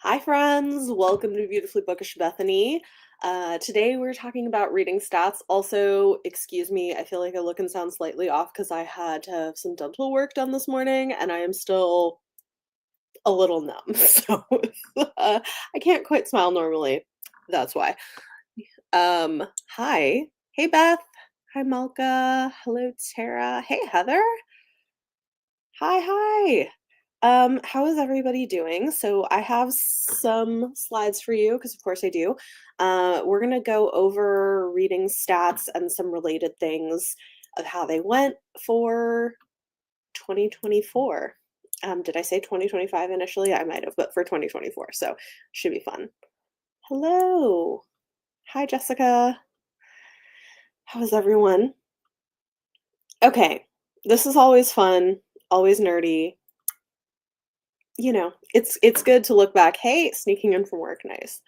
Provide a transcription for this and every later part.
Hi, friends. Welcome to Beautifully Bookish Bethany. Today we're talking about reading stats. Also, excuse me, I feel like I look and sound slightly off because I had to have some dental work done this morning and I am still a little numb. So I can't quite smile normally. That's why. Hi. Hey, Beth. Hi, Malka. Hello, Tara. Hey, Heather. Hi. How is everybody doing? So I have some slides for you because of course I do. We're gonna go over reading stats and some related things of how they went for 2024. Did I say 2025 initially? I might have, but for 2024, so should be fun. Hello. Hi, Jessica. How is everyone? Okay, this is always fun, always nerdy. It's good to look back. Hey, sneaking in from work, nice.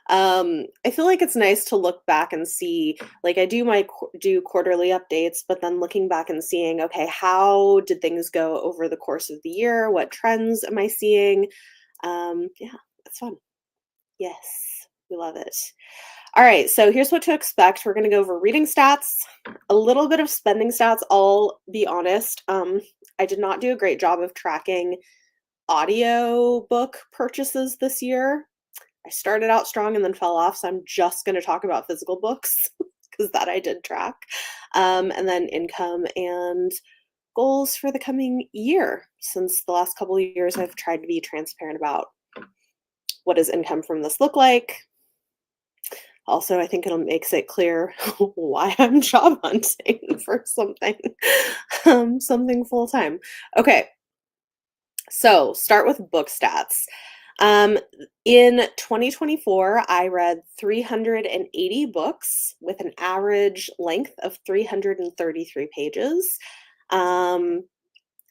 I feel like it's nice to look back and see, like I do do quarterly updates, but then looking back and seeing, okay, how did things go over the course of the year? What trends am I seeing? Yeah, it's fun. Yes, we love it. All right, so here's what to expect. We're going to go over reading stats, a little bit of spending stats. I'll be honest. I did not do a great job of tracking audio book purchases this year. I started out strong and then fell off, so I'm just going to talk about physical books because that I did track. And then income and goals for the coming year. Since the last couple of years, I've tried to be transparent about what does income from this look like. Also, I think it'll makes it clear why I'm job hunting for something full time. Okay, so start with book stats. Um, in 2024, I read 380 books with an average length of 333 pages. Um,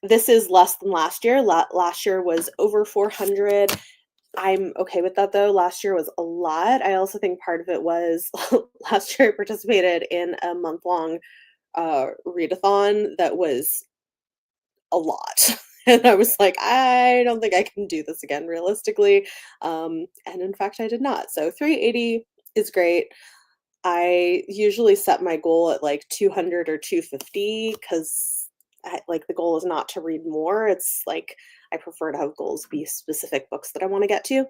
this is less than last year. Last year was over 400. I'm okay with that though. Last year was a lot. I also think part of it was last year I participated in a month-long readathon that was a lot. And I was like, I don't think I can do this again realistically. And in fact, I did not. So 380 is great. I usually set my goal at like 200 or 250 because like the goal is not to read more. It's like I prefer to have goals be specific books that I want to get to.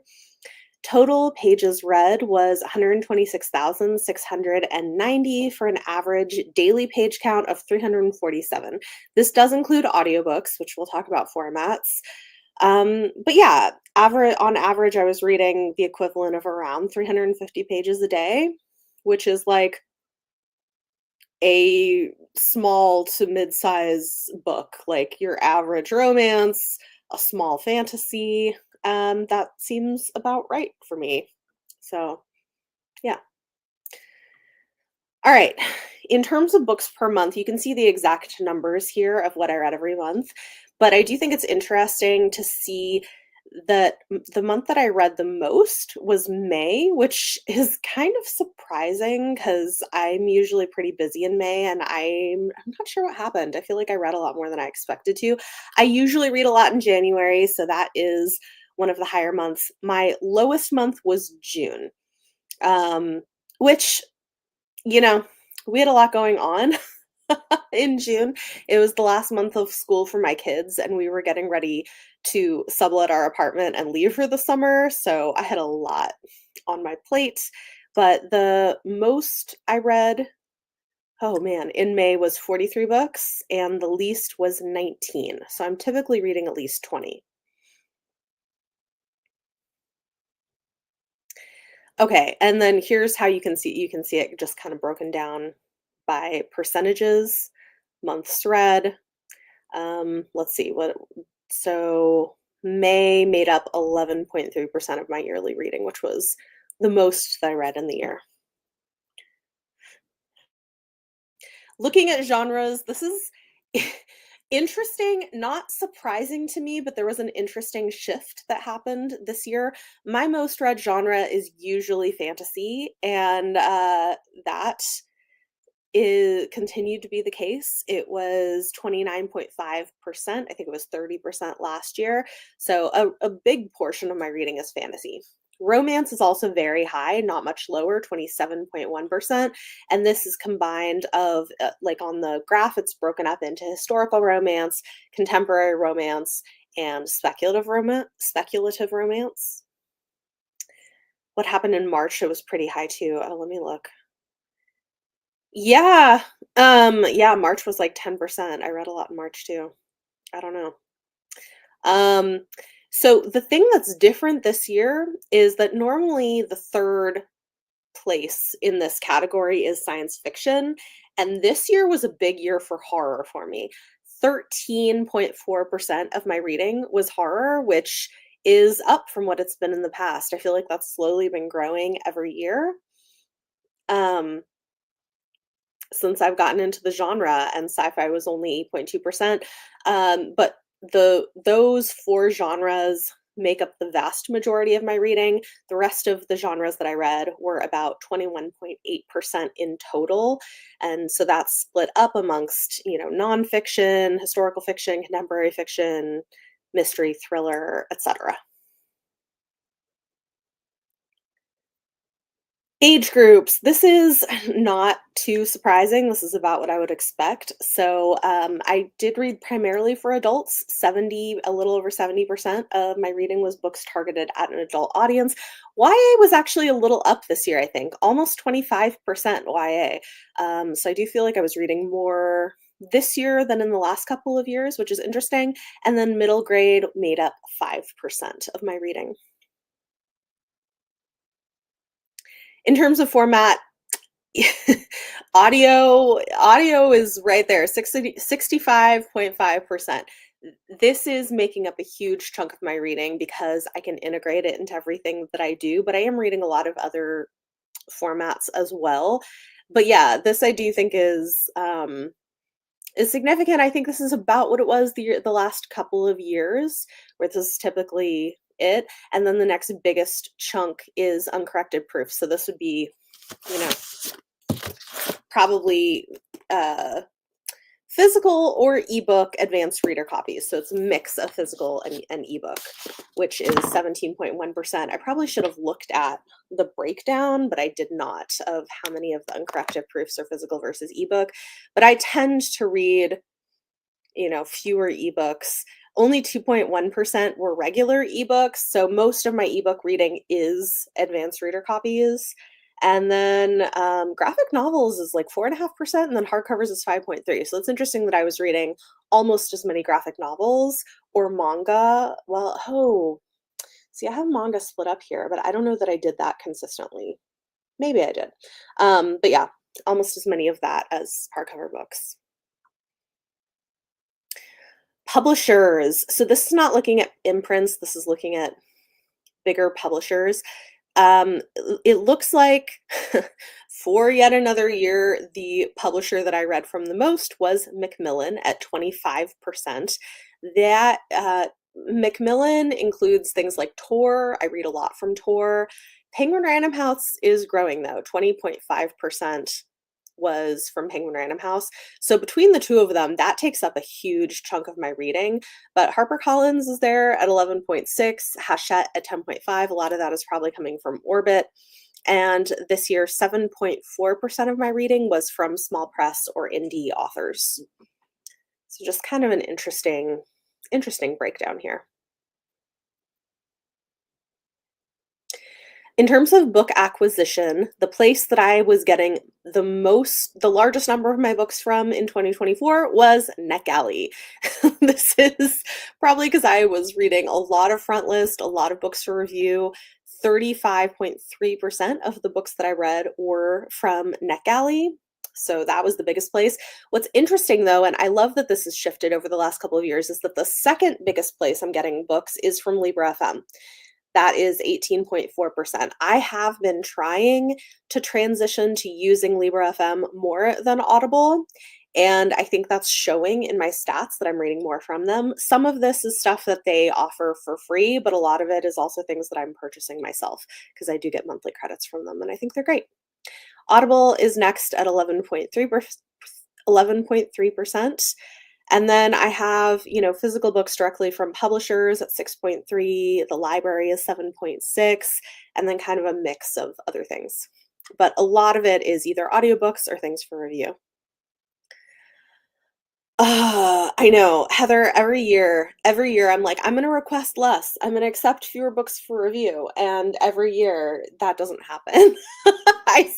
Total pages read was 126,690 for an average daily page count of 347. This does include audiobooks, which we'll talk about formats. But yeah, on average, I was reading the equivalent of around 350 pages a day, which is like a small to mid-size book, like your average romance, a small fantasy. That seems about right for me. So, yeah. All right. In terms of books per month, you can see the exact numbers here of what I read every month. But I do think it's interesting to see that the month that I read the most was May, which is kind of surprising because I'm usually pretty busy in May and I'm not sure what happened. I feel like I read a lot more than I expected to. I usually read a lot in January, so that is one of the higher months. My lowest month was June, which you know, we had a lot going on in June. It was the last month of school for my kids, and we were getting ready to sublet our apartment and leave for the summer. So I had a lot on my plate. But the most I read, oh man, in May was 43 books, and the least was 19. So I'm typically reading at least 20. Okay, and then here's how you can see it just kind of broken down by percentages, months read. Let's see what so May made up 11.3% of my yearly reading, which was the most that I read in the year. Looking at genres, this is interesting, not surprising to me, but there was an interesting shift that happened this year. My most read genre is usually fantasy, and that continued to be the case. It was 29.5%. I think it was 30% last year. So a big portion of my reading is fantasy. Romance is also very high, not much lower, 27.1%. And this is combined of, like on the graph, it's broken up into historical romance, contemporary romance, and speculative romance. What happened in March? It was pretty high too. Oh, let me look. Yeah. Yeah, March was like 10%. I read a lot in March too. I don't know. Um, so the thing that's different this year is that normally the third place in this category is science fiction, and this year was a big year for horror for me. 13.4% of my reading was horror, which is up from what it's been in the past. I feel like that's slowly been growing every year. Um, since I've gotten into the genre, and sci-fi was only 8.2%. But those four genres make up the vast majority of my reading. The rest of the genres that I read were about 21.8% in total. And so that's split up amongst, nonfiction, historical fiction, contemporary fiction, mystery, thriller, etc. Age groups. This is not too surprising. This is about what I would expect. So, I did read primarily for adults. A little over 70% of my reading was books targeted at an adult audience. YA was actually a little up this year, I think, almost 25% YA. So I do feel like I was reading more this year than in the last couple of years, which is interesting. And then middle grade made up 5% of my reading. In terms of format, audio is right there, 65.5%. This is making up a huge chunk of my reading because I can integrate it into everything that I do, but I am reading a lot of other formats as well. But yeah, this I do think is significant. I think this is about what it was the last couple of years, where this is typically it. And then the next biggest chunk is uncorrected proof. So this would be, you know, probably physical or ebook advanced reader copies. So it's a mix of physical and ebook, which is 17.1%. I probably should have looked at the breakdown, but I did not, of how many of the uncorrected proofs are physical versus ebook. But I tend to read, fewer ebooks. Only 2.1% were regular ebooks. So most of my ebook reading is advanced reader copies. And then graphic novels is like 4.5%, and then hardcovers is 5.3. So it's interesting that I was reading almost as many graphic novels or manga. Well, see, I have manga split up here, but I don't know that I did that consistently. Maybe I did. But yeah, almost as many of that as hardcover books. Publishers. So this is not looking at imprints, this is looking at bigger publishers. It looks like for yet another year, the publisher that I read from the most was Macmillan at 25%. That Macmillan includes things like Tor. I read a lot from Tor. Penguin Random House is growing though. 20.5% was from Penguin Random House. So between the two of them, that takes up a huge chunk of my reading. But HarperCollins is there at 11.6, Hachette at 10.5. A lot of that is probably coming from Orbit. And this year, 7.4% of my reading was from small press or indie authors. So just kind of an interesting breakdown here. In terms of book acquisition, the place that I was getting the largest number of my books from in 2024 was NetGalley. This is probably because I was reading a lot of front list, a lot of books to review. 35.3% of the books that I read were from NetGalley. So that was the biggest place. What's interesting though, and I love that this has shifted over the last couple of years, is that the second biggest place I'm getting books is from Libra FM. That is 18.4%. I have been trying to transition to using Libra FM more than Audible, and I think that's showing in my stats that I'm reading more from them. Some of this is stuff that they offer for free, but a lot of it is also things that I'm purchasing myself because I do get monthly credits from them, and I think they're great. Audible is next at 11.3%. And then I have, physical books directly from publishers at 6.3, the library is 7.6, and then kind of a mix of other things. But a lot of it is either audiobooks or things for review. I know, Heather, every year I'm like, I'm gonna request less. I'm gonna accept fewer books for review. And every year that doesn't happen. I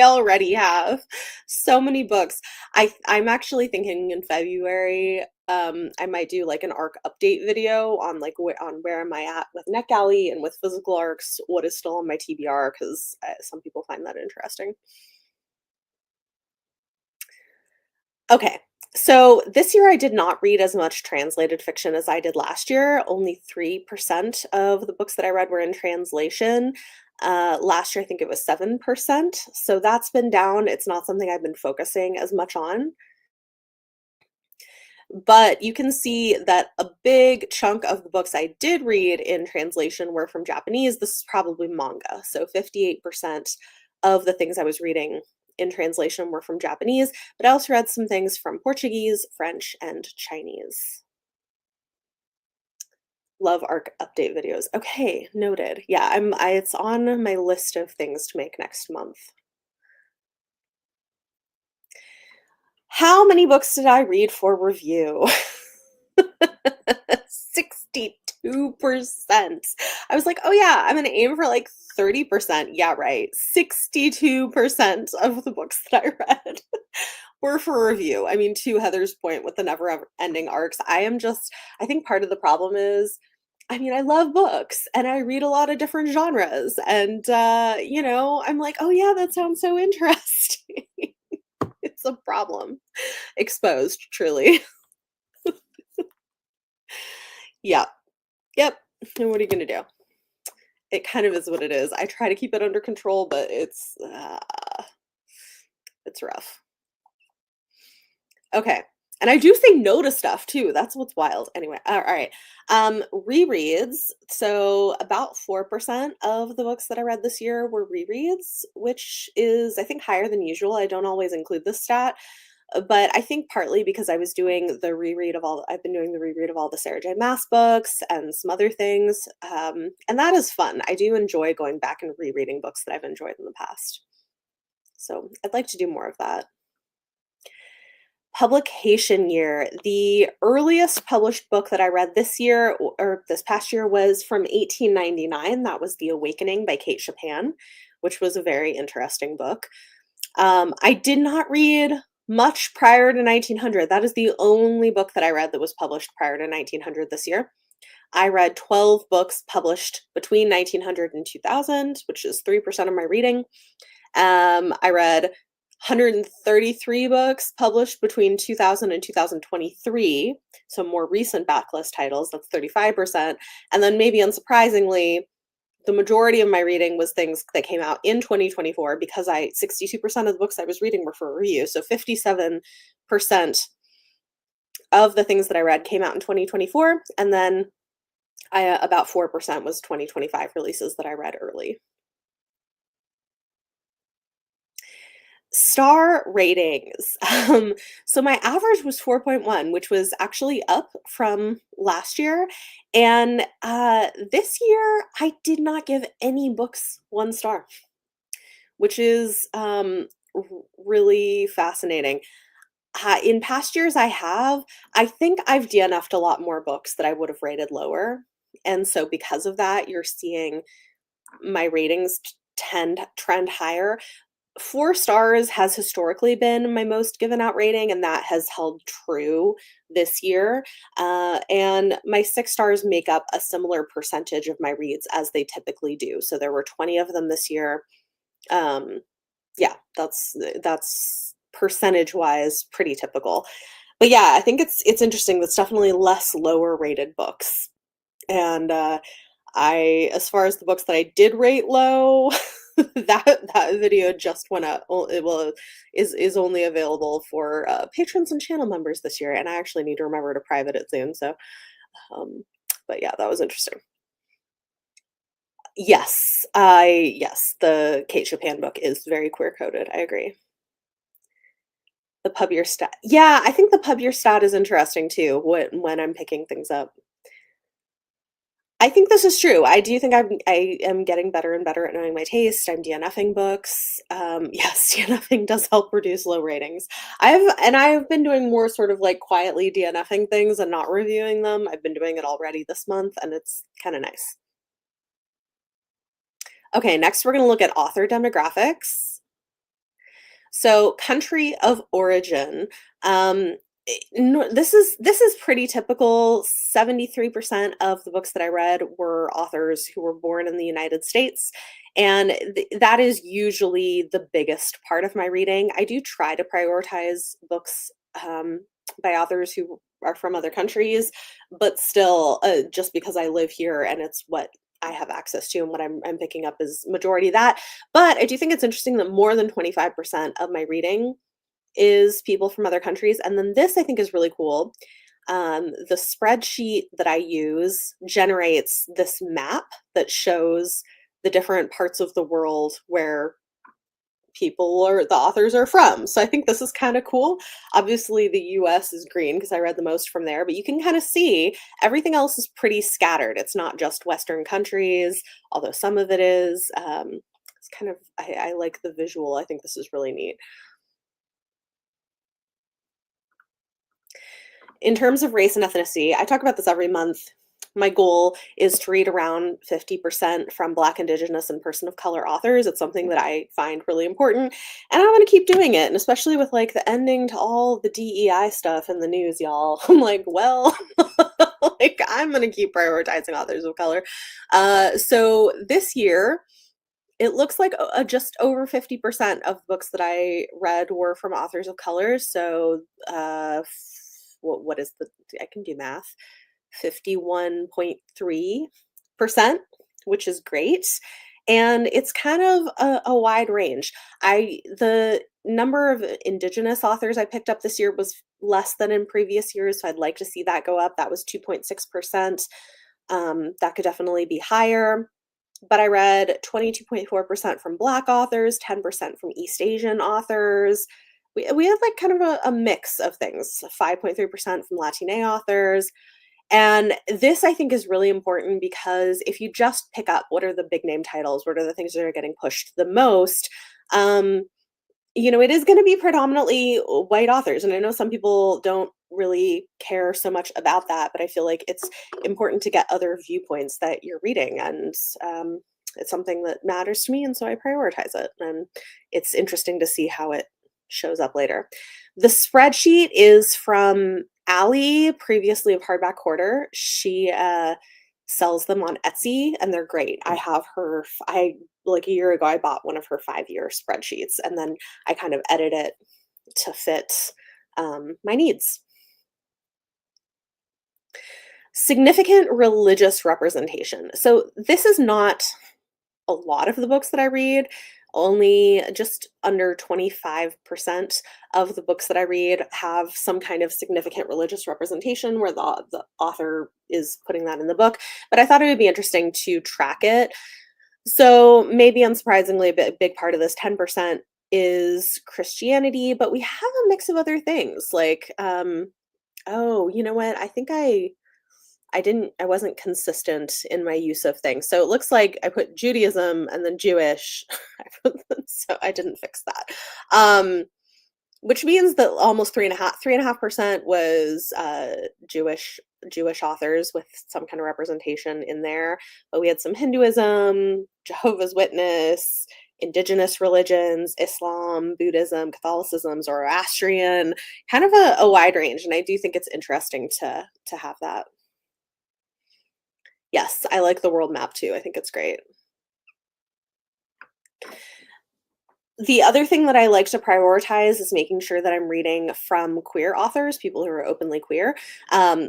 already have so many books. I'm actually thinking in February, I might do like an ARC update video on like on where am I at with NetGalley and with physical ARCs, what is still on my TBR, because some people find that interesting. Okay. So this year I did not read as much translated fiction as I did last year. Only 3% of the books that I read were in translation. Last year, I think it was 7%. So that's been down. It's not something I've been focusing as much on. But you can see that a big chunk of the books I did read in translation were from Japanese. This is probably manga. So 58% of the things I was reading in translation were from Japanese, but I also read some things from Portuguese, French, and Chinese. Love ARC update videos. Okay, noted. Yeah, it's on my list of things to make next month. How many books did I read for review? 62%. I was like, oh yeah, I'm gonna aim for like 30%. Yeah, right. 62% of the books that I read were for review. I mean, to Heather's point with the never ending arcs, I think part of the problem is, I mean, I love books and I read a lot of different genres. And, I'm like, oh yeah, that sounds so interesting. It's a problem. Exposed, truly. Yeah. Yep. And what are you going to do? It kind of is what it is. I try to keep it under control, but it's rough. Okay. And I do say no to stuff too. That's what's wild. Anyway, all right. Rereads. So about 4% of the books that I read this year were rereads, which is, I think, higher than usual. I don't always include this stat, but I think partly because I've been doing the reread of all the Sarah J. Maas books and some other things. And that is fun. I do enjoy going back and rereading books that I've enjoyed in the past. So I'd like to do more of that. Publication year. The earliest published book that I read this year or this past year was from 1899. That was The Awakening by Kate Chopin, which was a very interesting book. I did not read much prior to 1900. That is the only book that I read that was published prior to 1900 this year. I read 12 books published between 1900 and 2000, which is 3% of my reading. I read 133 books published between 2000 and 2023, so more recent backlist titles, that's 35%. And then maybe unsurprisingly, the majority of my reading was things that came out in 2024 because 62% of the books I was reading were for review. So 57% of the things that I read came out in 2024. And then about 4% was 2025 releases that I read early. Star ratings. So my average was 4.1, which was actually up from last year. And this year, I did not give any books 1 star, which is really fascinating. In past years, I think I've DNF'd a lot more books that I would have rated lower. And so because of that, you're seeing my ratings trend higher. 4 stars has historically been my most given out rating, and that has held true this year. And my 6 stars make up a similar percentage of my reads as they typically do. So there were 20 of them this year. Yeah, that's percentage wise pretty typical. But yeah, I think it's interesting. That's definitely less lower rated books. And as far as the books that I did rate low, that video just went up. Is only available for patrons and channel members this year, and I actually need to remember to private it soon. So, but yeah, that was interesting. Yes, the Kate Chopin book is very queer coded, I agree. The Pub Your Stat Yeah, I think the Pub Your Stat is interesting too, when I'm picking things up. I think this is true. I do think I am getting better and better at knowing my taste. I'm DNFing books. Yes, DNFing does help reduce low ratings. I've been doing more sort of like quietly DNFing things and not reviewing them. I've been doing it already this month, and it's kind of nice. Okay, next we're going to look at author demographics. So, country of origin. This is pretty typical. 73% of the books that I read were authors who were born in the United States, and that is usually the biggest part of my reading. I do try to prioritize books by authors who are from other countries, but still, just because I live here and it's what I have access to and what I'm picking up is majority that. But I do think it's interesting that more than 25% of my reading is people from other countries. And then this I think is really cool. The spreadsheet that I use generates this map that shows the different parts of the world where people or the authors are from. So I think this is kind of cool. Obviously, the US is green because I read the most from there, but you can kind of see everything else is pretty scattered. It's not just Western countries, although some of it is. It's kind of, I like the visual. I think this is really neat. In terms of race and ethnicity, I talk about this every month. My goal is to read around 50% from Black, Indigenous, and person of color authors. It's something that I find really important, and I'm gonna keep doing it. And especially with like the ending to all the DEI stuff in the news, y'all. I'm like, well, like I'm gonna keep prioritizing authors of color. So this year, it looks like just over 50% of books that I read were from authors of color. So, what is the, I can do math, 51.3%, which is great. And it's kind of a wide range. The number of Indigenous authors I picked up this year was less than in previous years. So I'd like to see that go up. That was 2.6%. That could definitely be higher, but I read 22.4% from Black authors, 10% from East Asian authors. We had like kind of a mix of things, 5.3% from Latine authors. And this I think is really important because if you just pick up what are the big name titles, what are the things that are getting pushed the most, um, it is going to be predominantly white authors. And I know some people don't really care so much about that, but I feel like it's important to get other viewpoints that you're reading. And it's something that matters to me. And so I prioritize it. And it's interesting to see how it shows up later. The spreadsheet is from Allie, previously of Hardback Hoarder. She sells them on Etsy and they're great. I have her, I like a year ago, I bought one of her 5-year spreadsheets and then I kind of edit it to fit my needs. Significant religious representation. So this is not a lot of the books that I read. Only just under 25% of the books that I read have some kind of significant religious representation where the author is putting that in the book. But I thought it would be interesting to track it. So maybe unsurprisingly, big part of this 10% is Christianity, but we have a mix of other things like, oh, you know what? I wasn't consistent in my use of things. So it looks like I put Judaism and then Jewish. So I didn't fix that. Which means that almost 3.5% was Jewish authors with some kind of representation in there. But we had some Hinduism, Jehovah's Witness, indigenous religions, Islam, Buddhism, Catholicism, Zoroastrian, kind of a wide range. And I do think it's interesting to have that. Yes, I like the world map too. I think it's great. The other thing that I like to prioritize is making sure that I'm reading from queer authors, people who are openly queer.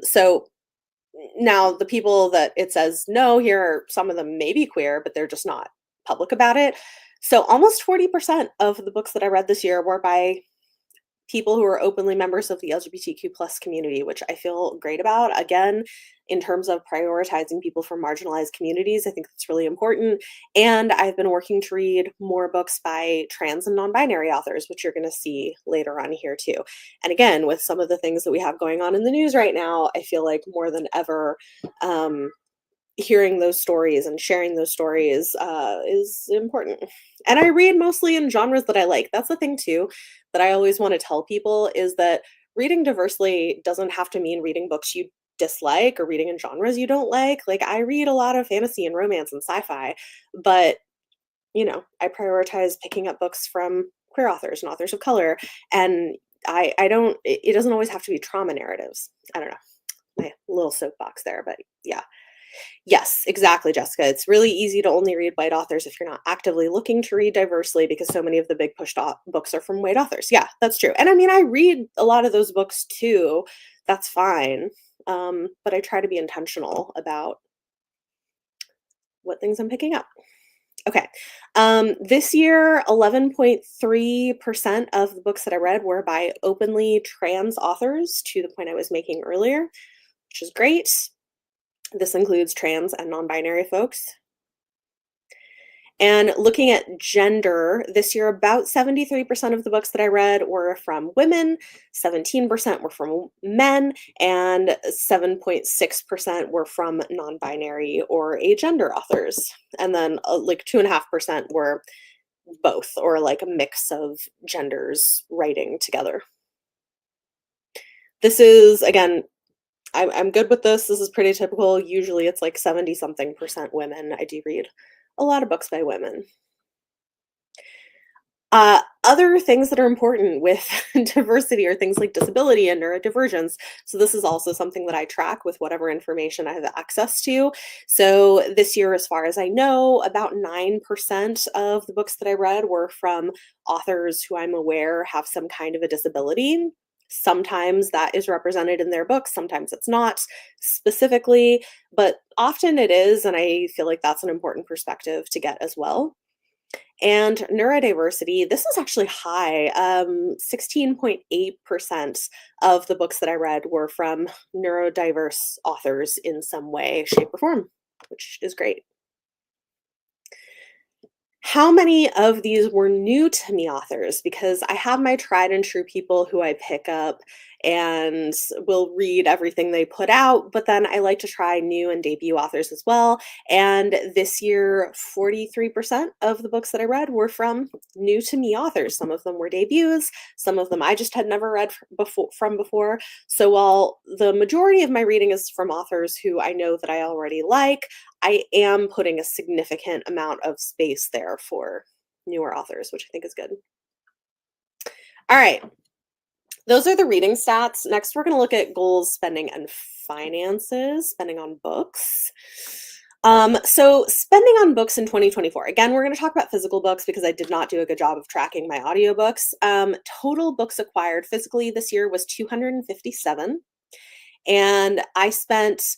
So now the people that it says no, here are some of them may be queer, but they're just not public about it. So almost 40% of the books that I read this year were by people who are openly members of the LGBTQ plus community, which I feel great about. Again, in terms of prioritizing people from marginalized communities, I think that's really important. And I've been working to read more books by trans and non-binary authors, which you're going to see later on here too. And again, with some of the things that we have going on in the news right now, I feel like more than ever, um, hearing those stories and sharing those stories is important. And I read mostly in genres that I like. That's the thing too that I always want to tell people is that reading diversely doesn't have to mean reading books you dislike or reading in genres you don't like. Like I read a lot of fantasy and romance and sci-fi, but I prioritize picking up books from queer authors and authors of color. And I don't it doesn't always have to be trauma narratives. I don't know. My little soapbox there, but yeah. Yes, exactly, Jessica. It's really easy to only read white authors if you're not actively looking to read diversely because so many of the big books are from white authors. Yeah, that's true. And I mean, I read a lot of those books too. That's fine. But I try to be intentional about what things I'm picking up. Okay. This year, 11.3% of the books that I read were by openly trans authors, to the point I was making earlier, which is great. This includes trans and non-binary folks. And looking at gender, this year about 73% of the books that I read were from women, 17% were from men, and 7.6% were from non-binary or agender authors. And then like 2.5% were both, or like a mix of genders writing together. This is, again, I'm good with this. This is pretty typical. Usually it's like 70 something percent women. I do read a lot of books by women. Other things that are important with diversity are things like disability and neurodivergence. So this is also something that I track with whatever information I have access to. So this year, as far as I know, about 9% of the books that I read were from authors who I'm aware have some kind of a disability. Sometimes that is represented in their books, sometimes it's not specifically, but often it is, and I feel like that's an important perspective to get as well. And neurodiversity, this is actually high. 16.8% of the books that I read were from neurodiverse authors in some way, shape, or form, which is great. How many of these were new to me authors? Because I have my tried and true people who I pick up and will read everything they put out, but then I like to try new and debut authors as well. And this year, 43% of the books that I read were from new to me authors. Some of them were debuts, some of them I just had never read before. So while the majority of my reading is from authors who I know that I already like, I am putting a significant amount of space there for newer authors, which I think is good. All right. Those are the reading stats. Next, we're going to look at goals, spending, and finances, spending on books. So spending on books in 2024. Again, we're going to talk about physical books because I did not do a good job of tracking my audiobooks. Total books acquired physically this year was 257. And I spent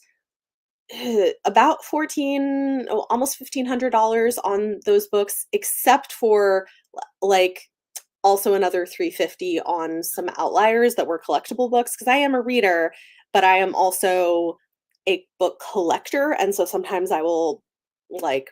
about almost $1,500 on those books, except for like also another 350 on some outliers that were collectible books, because I am a reader, but I am also a book collector, and so sometimes I will like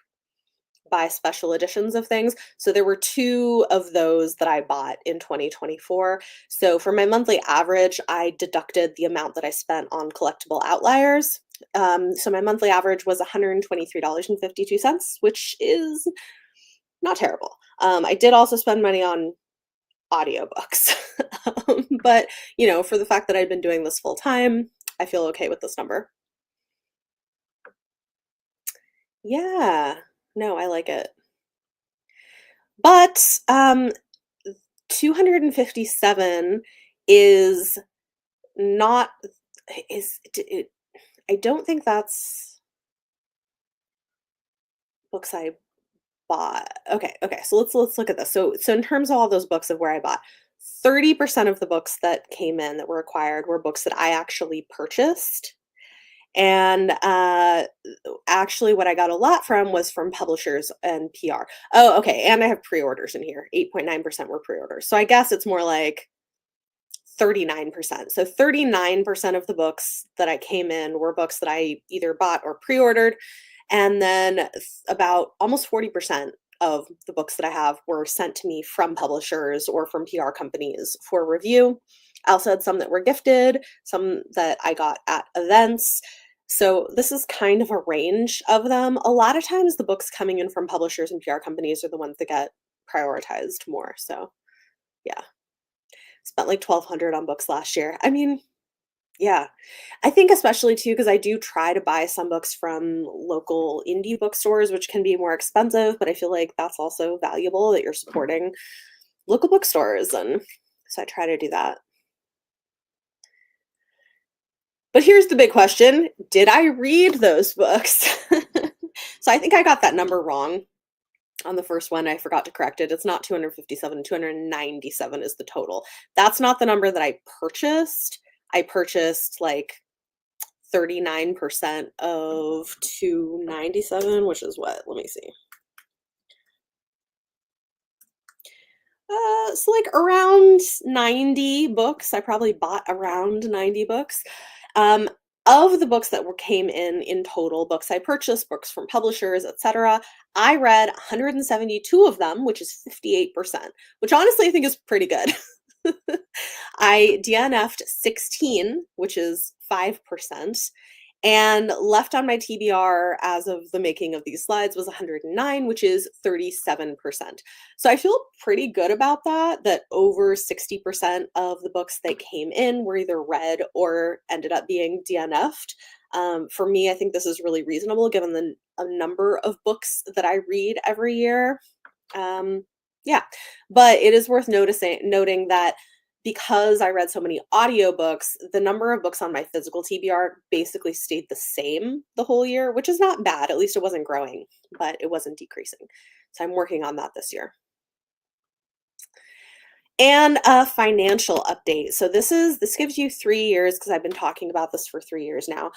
buy special editions of things. So there were two of those that I bought in 2024. So for my monthly average, I deducted the amount that I spent on collectible outliers. So my monthly average was $123.52, which is not terrible. I did also spend money on audiobooks. But, for the fact that I've been doing this full time, I feel okay with this number. Yeah, no, I like it. But 257 is not is it, I don't think that's books I bought. Okay. So let's look at this. So in terms of all those books of where I bought, 30% of the books that came in that were acquired were books that I actually purchased. And actually, what I got a lot from was from publishers and PR. Oh, okay. And I have pre-orders in here. 8.9% were pre-orders. So I guess it's more like 39%. So 39% of the books that I came in were books that I either bought or pre-ordered. And then about almost 40% of the books that I have were sent to me from publishers or from PR companies for review. I also had some that were gifted, some that I got at events. So this is kind of a range of them. A lot of times the books coming in from publishers and PR companies are the ones that get prioritized more. So yeah, spent like 1,200 on books last year. I mean, yeah. I think especially too, because I do try to buy some books from local indie bookstores, which can be more expensive, but I feel like that's also valuable that you're supporting local bookstores. And so I try to do that. But here's the big question. Did I read those books? So I think I got that number wrong on the first one. I forgot to correct it. It's not 257, 297 is the total. That's not the number that I purchased. I purchased like 39% of 297, which is what? Let me see. So like around 90 books. I probably bought around 90 books. Um, of the books that came in total, books I purchased, books from publishers, etc., I read 172 of them, which is 58%, which honestly I think is pretty good. I DNF'd 16, which is 5%, and left on my TBR as of the making of these slides was 109, which is 37%. So I feel pretty good about that, that over 60% of the books that came in were either read or ended up being DNF'd. For me, I think this is really reasonable given the number of books that I read every year. Yeah, but it is worth noting that because I read so many audiobooks, the number of books on my physical TBR basically stayed the same the whole year, which is not bad. At least it wasn't growing, but it wasn't decreasing. So I'm working on that this year. And a financial update. So this gives you 3 years because I've been talking about this for 3 years now.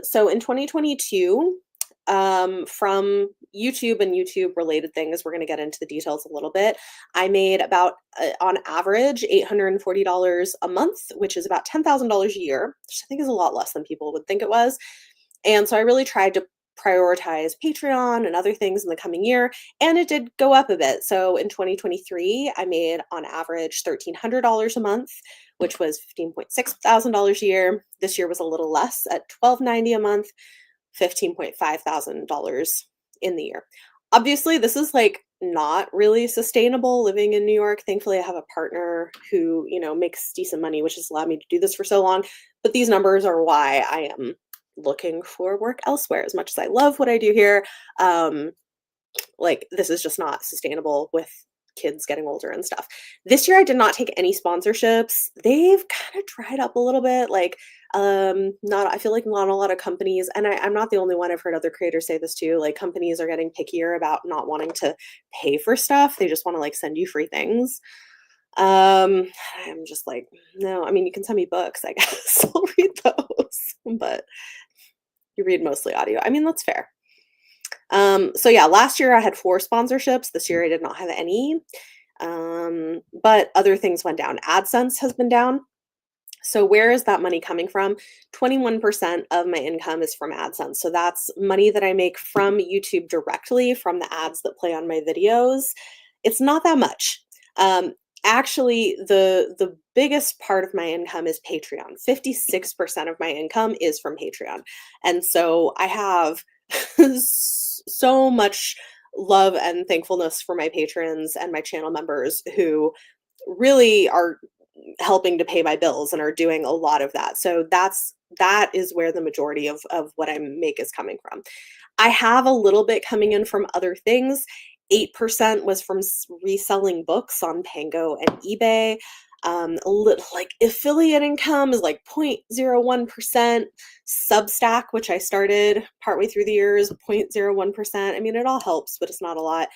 So in 2022, from YouTube and YouTube related things, we're going to get into the details a little bit. I made about, on average, $840 a month, which is about $10,000 a year, which I think is a lot less than people would think it was. And so I really tried to prioritize Patreon and other things in the coming year, and it did go up a bit. So in 2023, I made on average $1,300 a month, which was $15,600 a year. This year was a little less at $1,290 a month, $15,500 in the year. Obviously, this is like not really sustainable living in New York. Thankfully, I have a partner who, makes decent money, which has allowed me to do this for so long. But these numbers are why I am looking for work elsewhere. As much as I love what I do here, this is just not sustainable with kids getting older and stuff. This year I did not take any sponsorships. They've kind of dried up a little bit. I feel like not a lot of companies, and I'm not the only one. I've heard other creators say this too. Like companies are getting pickier about not wanting to pay for stuff. They just want to send you free things. I'm just like, no, I mean, you can send me books, I guess. I'll read those, but you read mostly audio. I mean, that's fair. So yeah, last year I had 4 sponsorships. This year I did not have any. But other things went down. AdSense has been down. So where is that money coming from? 21% of my income is from AdSense. So that's money that I make from YouTube directly from the ads that play on my videos. It's not that much. Actually, the biggest part of my income is Patreon. 56% of my income is from Patreon. And so I have so much love and thankfulness for my patrons and my channel members who really are helping to pay my bills and are doing a lot of that. So that is where the majority of what I make is coming from. I have a little bit coming in from other things. 8% was from reselling books on Pango and eBay. Affiliate income is 0.01%. Substack, which I started partway through the year, is 0.01%. I mean, it all helps, but it's not a lot.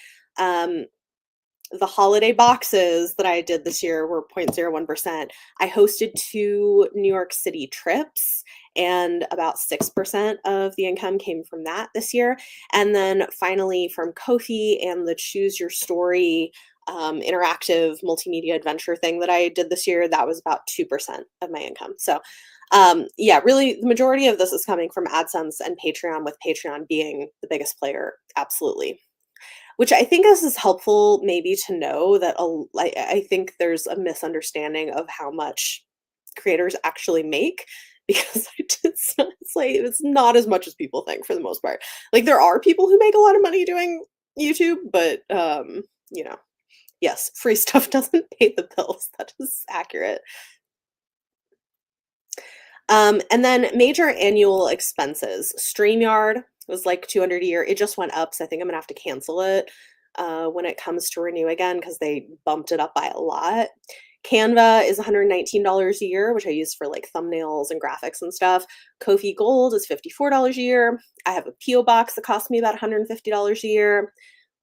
The holiday boxes that I did this year were 0.01%. I hosted 2 New York City trips, and about 6% of the income came from that this year. And then finally from Ko-fi and the Choose Your Story interactive multimedia adventure thing that I did this year, that was about 2% of my income. So, yeah, really, the majority of this is coming from AdSense and Patreon, with Patreon being the biggest player. Absolutely. Which I think this is helpful maybe to know that I think there's a misunderstanding of how much creators actually make, because it's not as much as people think for the most part. Like, there are people who make a lot of money doing YouTube, but you know, yes, free stuff doesn't pay the bills. That is accurate. And then major annual expenses. StreamYard was like 200 a year. It just went up, so I think I'm gonna have to cancel it when it comes to renew again, because they bumped it up by a lot. Canva is $119 a year, which I use for like thumbnails and graphics and stuff. Kofi Gold is $54 a year. I have a PO box that costs me about $150 a year.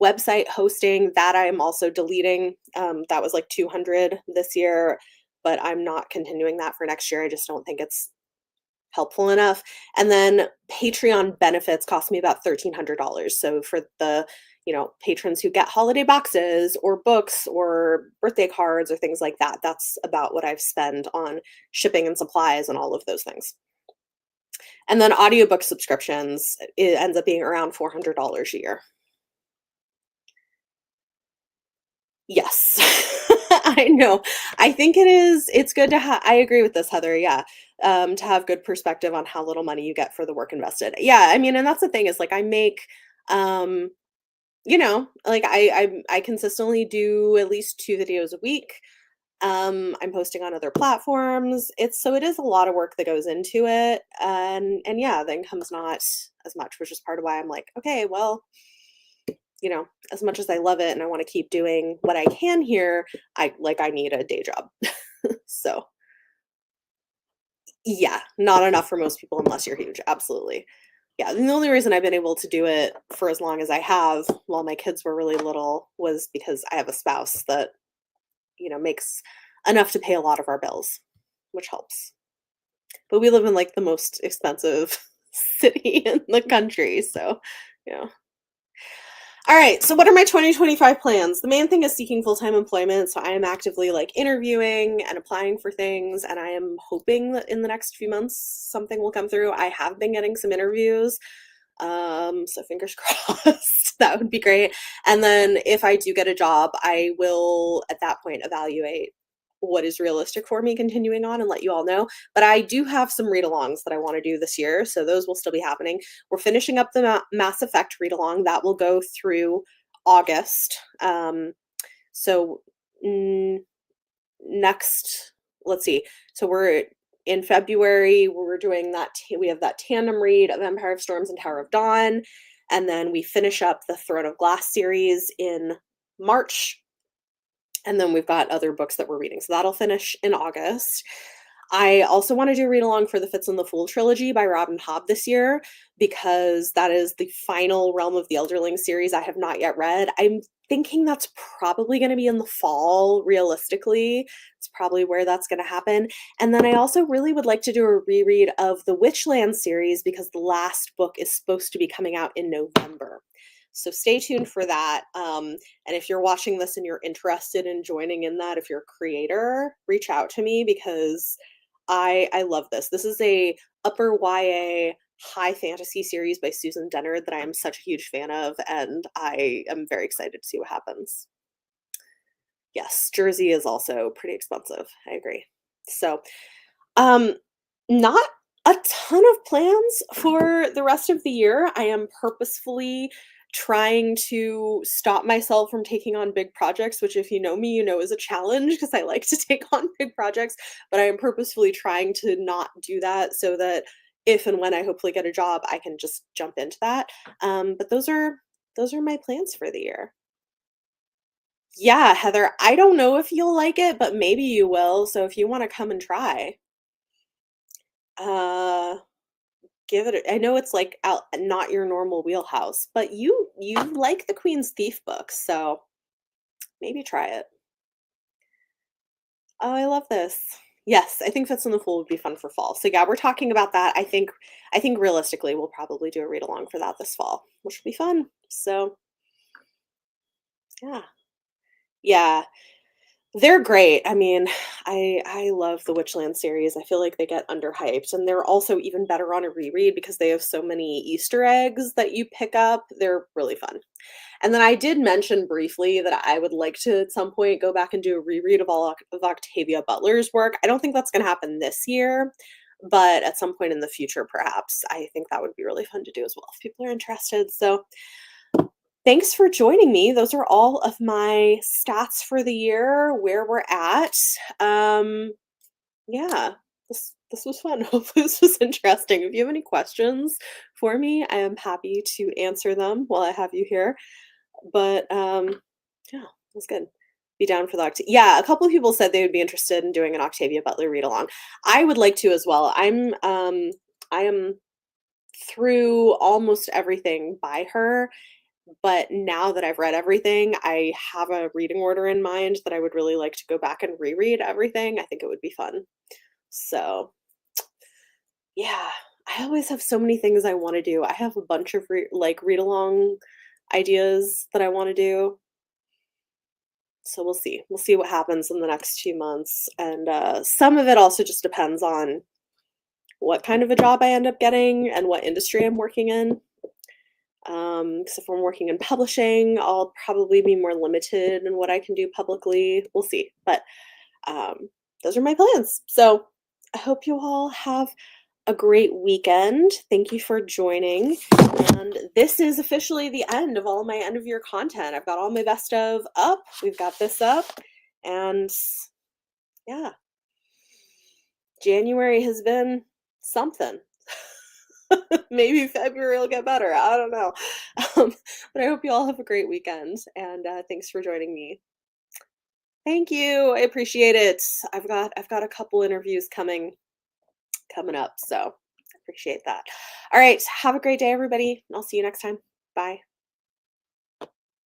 Website hosting, that I am also deleting. That was like 200 this year, but I'm not continuing that for next year. I just don't think it's helpful enough. And then Patreon benefits cost me about $1,300. So for the, patrons who get holiday boxes or books or birthday cards or things like that, that's about what I've spent on shipping and supplies and all of those things. And then audiobook subscriptions, it ends up being around $400 a year. Yes. I know. I think it's good to have. I agree with this, Heather, yeah, to have good perspective on how little money you get for the work invested. Yeah, I mean, and that's the thing, is like I make, um, like I consistently do at least 2 videos a week. I'm posting on other platforms. It is a lot of work that goes into it, and yeah, the income's not as much, which is part of why I'm like, okay, well, as much as I love it and I want to keep doing what I can here, I need a day job. So, yeah, not enough for most people unless you're huge. Absolutely. Yeah, and the only reason I've been able to do it for as long as I have while my kids were really little was because I have a spouse that, makes enough to pay a lot of our bills, which helps. But we live in like the most expensive city in the country, so, yeah. All right. So what are my 2025 plans? The main thing is seeking full-time employment. So I am actively like interviewing and applying for things, and I am hoping that in the next few months something will come through. I have been getting some interviews. So fingers crossed. That would be great. And then if I do get a job, I will at that point evaluate what is realistic for me continuing on and let you all know. But I do have some read-alongs that I want to do this year, so those will still be happening. We're finishing up the Mass Effect read-along. That will go through August. So next, let's see. So we're in February, we're doing that. We have that tandem read of Empire of Storms and Tower of Dawn, and then we finish up the Throne of Glass series in March. And then we've got other books that we're reading. So that'll finish in August. I also want to do a read along for the Fitz and the Fool trilogy by Robin Hobb this year, because that is the final Realm of the Elderling series I have not yet read. I'm thinking that's probably going to be in the fall, realistically. It's probably where that's going to happen. And then I also really would like to do a reread of the Witchland series, because the last book is supposed to be coming out in November. So stay tuned for that. And if you're watching this and you're interested in joining in that, if you're a creator, reach out to me, because I love this. This is a upper YA high fantasy series by Susan Dennard that I am such a huge fan of, and I am very excited to see what happens. Yes, Jersey is also pretty expensive. I agree. So, um, not a ton of plans for the rest of the year. I am purposefully trying to stop myself from taking on big projects, which, if you know me, you know is a challenge, because I like to take on big projects, but I am purposefully trying to not do that, so that if and when I hopefully get a job, I can just jump into that. But those are my plans for the year. Yeah, Heather, I don't know if you'll like it, but maybe you will. So if you want to come and try, uh give it I know it's like out not your normal wheelhouse, but you like the Queen's Thief books, so maybe try it. Oh, I love this. Yes, I think Fits in the Fool would be fun for fall. So yeah, we're talking about that. I think realistically we'll probably do a read along for that this fall, which will be fun. So yeah. Yeah. They're great. I mean, I love the Witchland series. I feel like they get underhyped, and they're also even better on a reread because they have so many Easter eggs that you pick up. They're really fun. And then I did mention briefly that I would like to at some point go back and do a reread of all of Octavia Butler's work. I don't think that's going to happen this year, but at some point in the future, perhaps. I think that would be really fun to do as well if people are interested. So thanks for joining me. Those are all of my stats for the year, where we're at. Um, yeah, this was fun. Hopefully this was interesting. If you have any questions for me, I am happy to answer them while I have you here. But yeah, that's good. Be down for the yeah, a couple of people said they would be interested in doing an Octavia Butler read along. I would like to as well. I am through almost everything by her, but now that I've read everything, I have a reading order in mind that I would really like to go back and reread everything. I think it would be fun. So, yeah, I always have so many things I want to do. I have a bunch of like read along ideas that I want to do. So we'll see. We'll see what happens in the next few months. And some of it also just depends on what kind of a job I end up getting and what industry I'm working in. Because if I'm working in publishing, I'll probably be more limited in what I can do publicly. We'll see. But those are my plans. So I hope you all have a great weekend. Thank you for joining. And this is officially the end of all my end of year content. I've got all my best of up. We've got this up. And yeah, January has been something. Maybe February will get better. I don't know. Um, but I hope you all have a great weekend. And thanks for joining me. Thank you. I appreciate it. I've got a couple interviews coming up, so I appreciate that. All right, have a great day, everybody. I'll see you next time. Bye.